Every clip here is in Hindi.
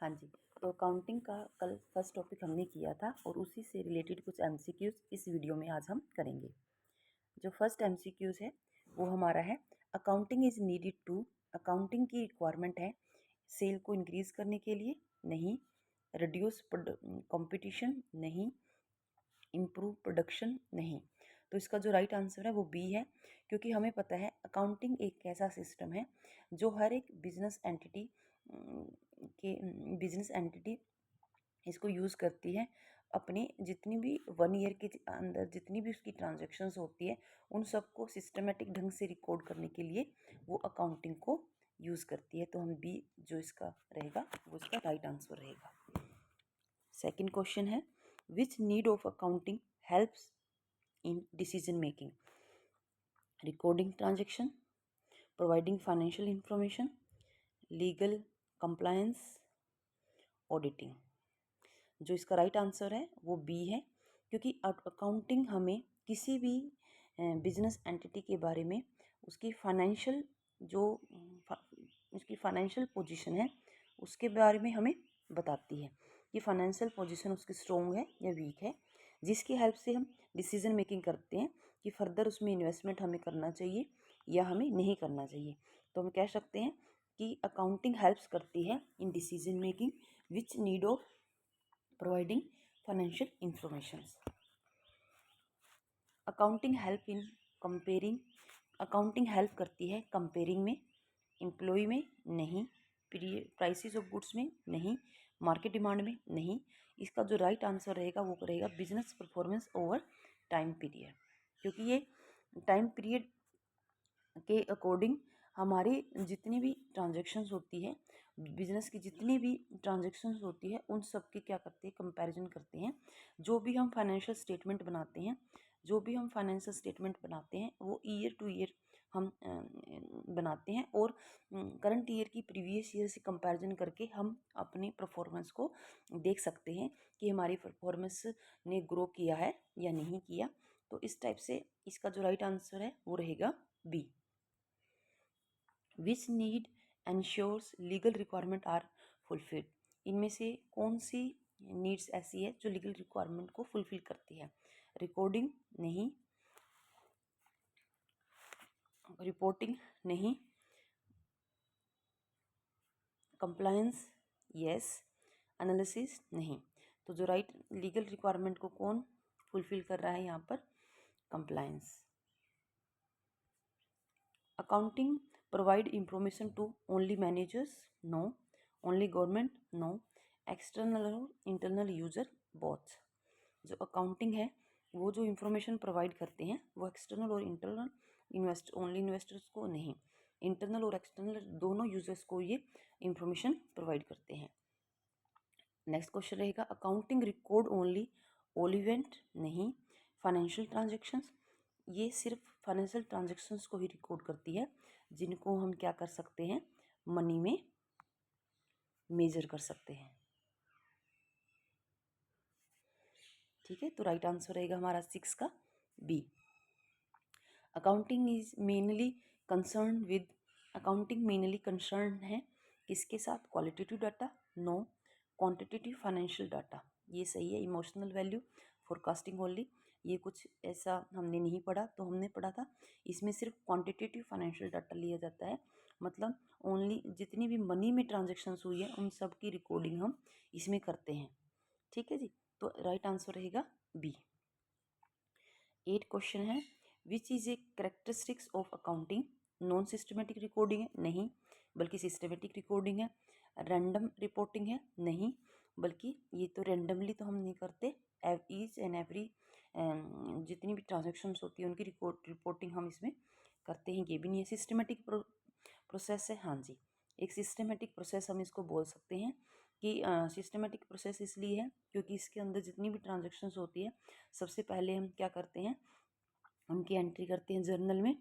हाँ जी, तो अकाउंटिंग का कल फर्स्ट टॉपिक हमने किया था और उसी से रिलेटेड कुछ एमसीक्यूज इस वीडियो में आज हम करेंगे। जो फर्स्ट एमसीक्यूज है वो हमारा है, accounting is needed to. Accounting की रिक्वायरमेंट है सेल को इंक्रीज करने के लिए, नहीं। रिड्यूस कंपटीशन, नहीं। इम्प्रूव प्रोडक्शन, नहीं। तो इसका जो राइट आंसर है वो बी है, क्योंकि हमें पता है अकाउंटिंग एक ऐसा सिस्टम है जो हर एक बिजनेस एंटिटी इसको यूज़ करती है अपनी जितनी भी 1 ईयर के अंदर जितनी भी उसकी ट्रांजैक्शंस होती है उन सबको सिस्टमेटिक ढंग से रिकॉर्ड करने के लिए वो अकाउंटिंग को यूज़ करती है। तो हम बी जो इसका रहेगा वो इसका राइट आंसर रहेगा। सेकंड क्वेश्चन है, which need of accounting helps in decision making? Recording transaction, providing financial information, legal compliance, auditing. जो इसका राइट आंसर है वो बी है, क्योंकि अकाउंटिंग हमें किसी भी बिजनेस एंटिटी के बारे में उसकी फाइनेंशियल जो उसकी फाइनेंशियल पोजीशन है उसके बारे में हमें बताती है कि फाइनेंशियल पोजीशन उसकी स्ट्रॉन्ग है या वीक है, जिसकी हेल्प से हम डिसीजन मेकिंग करते हैं कि फर्दर उसमें इन्वेस्टमेंट हमें करना चाहिए या हमें नहीं करना चाहिए। तो हम कह सकते हैं कि अकाउंटिंग हेल्प्स करती है in decision making which need of providing financial information. Accounting help in comparing, accounting help करती है कंपेयरिंग में, एम्प्लॉय में, नहीं। प्राइसेस ऑफ गुड्स में, नहीं। मार्केट डिमांड में, नहीं। इसका जो राइट आंसर रहेगा वो रहेगा business performance over time period, क्योंकि ये टाइम पीरियड के अकॉर्डिंग हमारी जितनी भी ट्रांजैक्शंस होती है, बिजनेस की जितनी भी ट्रांजैक्शंस होती है उन सब की क्या करते हैं, कंपैरिजन करते हैं। जो भी हम फाइनेंशियल स्टेटमेंट बनाते हैं वो ईयर टू ईयर हम बनाते हैं और करंट ईयर की प्रीवियस ईयर से कंपैरिजन करके हम अपनी परफॉर्मेंस को देख सकते हैं कि हमारी परफॉर्मेंस ने ग्रो किया है या नहीं किया। तो इस टाइप से इसका जो राइट आंसर है वो रहेगा B. Which need ensures legal requirement are fulfilled? इनमें से कौन सी नीड्स ऐसी है जो लीगल रिक्वायरमेंट को फुलफिल करती है? रिकॉर्डिंग, नहीं। रिपोर्टिंग, नहीं। Compliance, yes. एनालिसिस, नहीं। तो जो राइट लीगल रिक्वायरमेंट को कौन फुलफिल कर रहा है यहाँ पर? Compliance. Accounting provide information to only managers, no. Only government, no. External और इंटरनल यूजर, बोथ। जो अकाउंटिंग है वो जो इंफॉर्मेशन प्रोवाइड करते हैं वो एक्सटर्नल और इंटरनल ओनली इन्वेस्टर्स को नहीं, इंटरनल और एक्सटर्नल दोनों यूजर्स को ये इंफॉर्मेशन प्रोवाइड करते हैं। नेक्स्ट क्वेश्चन रहेगा, accounting record only all event, नहीं। फाइनेंशियल ट्रांजेक्शन्स, ये सिर्फ फाइनेंशियल ट्रांजेक्शन्स को ही रिकॉर्ड करती है जिनको हम क्या कर सकते हैं, मनी में मेजर कर सकते हैं। ठीक है, तो राइट आंसर रहेगा हमारा 6 का B. Accounting is mainly concern with, accounting mainly concern है किसके साथ? Qualitative data, no. Quantitative financial data, ये सही है। इमोशनल वैल्यू, फोरकास्टिंग ओनली, ये कुछ ऐसा हमने नहीं पढ़ा, तो हमने पढ़ा था इसमें सिर्फ क्वांटिटेटिव फाइनेंशियल डाटा लिया जाता है, मतलब ओनली जितनी भी मनी में ट्रांजेक्शन्स हुई है उन सब की रिकॉर्डिंग हम इसमें करते हैं। ठीक है जी, तो राइट आंसर रहेगा बी। 8 क्वेश्चन है, which is a characteristics of accounting? Non systematic recording है, नहीं, बल्कि सिस्टमेटिक रिकॉर्डिंग है। रैंडम रिपोर्टिंग है, नहीं, बल्कि ये तो रैंडमली तो हम नहीं करते, ईच एंड एवरी जितनी भी ट्रांजेक्शन्स होती है उनकी रिपोर्टिंग हम इसमें करते हैं, ये भी नहीं है। सिस्टमेटिक प्रोसेस है, हाँ जी, एक सिस्टमेटिक प्रोसेस हम इसको बोल सकते हैं कि सिस्टमेटिक प्रोसेस इसलिए है क्योंकि इसके अंदर जितनी भी ट्रांजेक्शन्स होती है सबसे पहले हम क्या करते हैं, उनकी एंट्री करते हैं जर्नल में।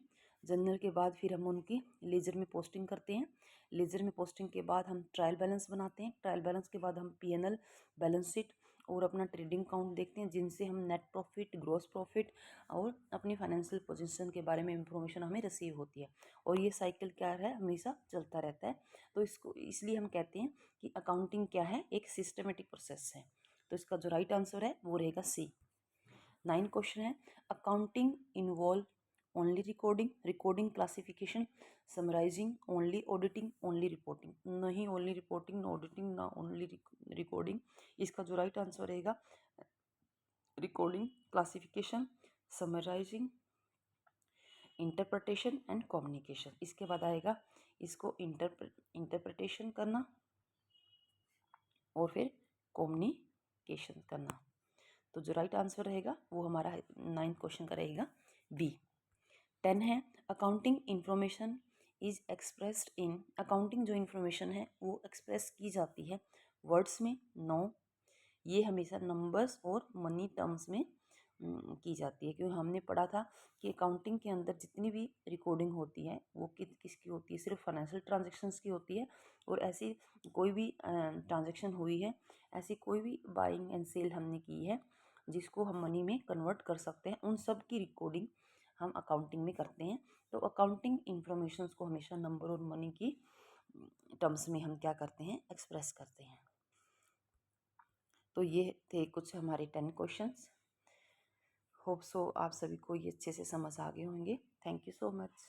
जर्नल के बाद फिर हम उनकी लेजर में पोस्टिंग करते हैं। लेजर में पोस्टिंग के बाद हम ट्रायल बैलेंस बनाते हैं। ट्रायल बैलेंस के बाद हम P&L, बैलेंस शीट और अपना ट्रेडिंग अकाउंट देखते हैं, जिनसे हम नेट प्रॉफिट, ग्रॉस प्रॉफिट और अपनी फाइनेंशियल पोजीशन के बारे में इंफॉर्मेशन हमें रिसीव होती है। और ये साइकिल क्या है, हमेशा चलता रहता है। तो इसको इसलिए हम कहते हैं कि अकाउंटिंग क्या है, एक सिस्टमेटिक प्रोसेस है। तो इसका जो राइट आंसर है वो रहेगा सी। 9 क्वेश्चन है, accounting involve only recording classification, summarising, only auditing, only reporting. नहीं ओनली रिपोर्टिंग, ना ऑडिटिंग, ना ओनली रिकॉर्डिंग। इसका जो राइट आंसर रहेगा recording, classification, summarising, interpretation and communication. इसके बाद आएगा इसको इंटरप्रिटेशन करना और फिर कम्युनिकेशन करना। तो जो राइट आंसर रहेगा वो हमारा 9th क्वेश्चन का रहेगा बी। 10 है, accounting information is expressed in, accounting जो इंफॉर्मेशन है वो एक्सप्रेस की जाती है वर्ड्स में, नो, ये हमेशा नंबर्स और मनी टर्म्स में की जाती है। क्योंकि हमने पढ़ा था कि अकाउंटिंग के अंदर जितनी भी रिकॉर्डिंग होती है वो किसकी होती है, सिर्फ फाइनेंशियल ट्रांजैक्शंस की होती है। और ऐसी कोई भी ट्रांजैक्शन हुई है, ऐसी कोई भी बाइंग एंड सेल हमने की है जिसको हम मनी में कन्वर्ट कर सकते हैं, उन सब की रिकॉर्डिंग हम अकाउंटिंग में करते हैं। तो अकाउंटिंग इंफॉर्मेशंस को हमेशा नंबर और मनी की टर्म्स में हम क्या करते हैं, एक्सप्रेस करते हैं। तो ये थे कुछ हमारे 10 क्वेश्चंस। होप सो आप सभी को ये अच्छे से समझ आ गए होंगे। Thank you so much.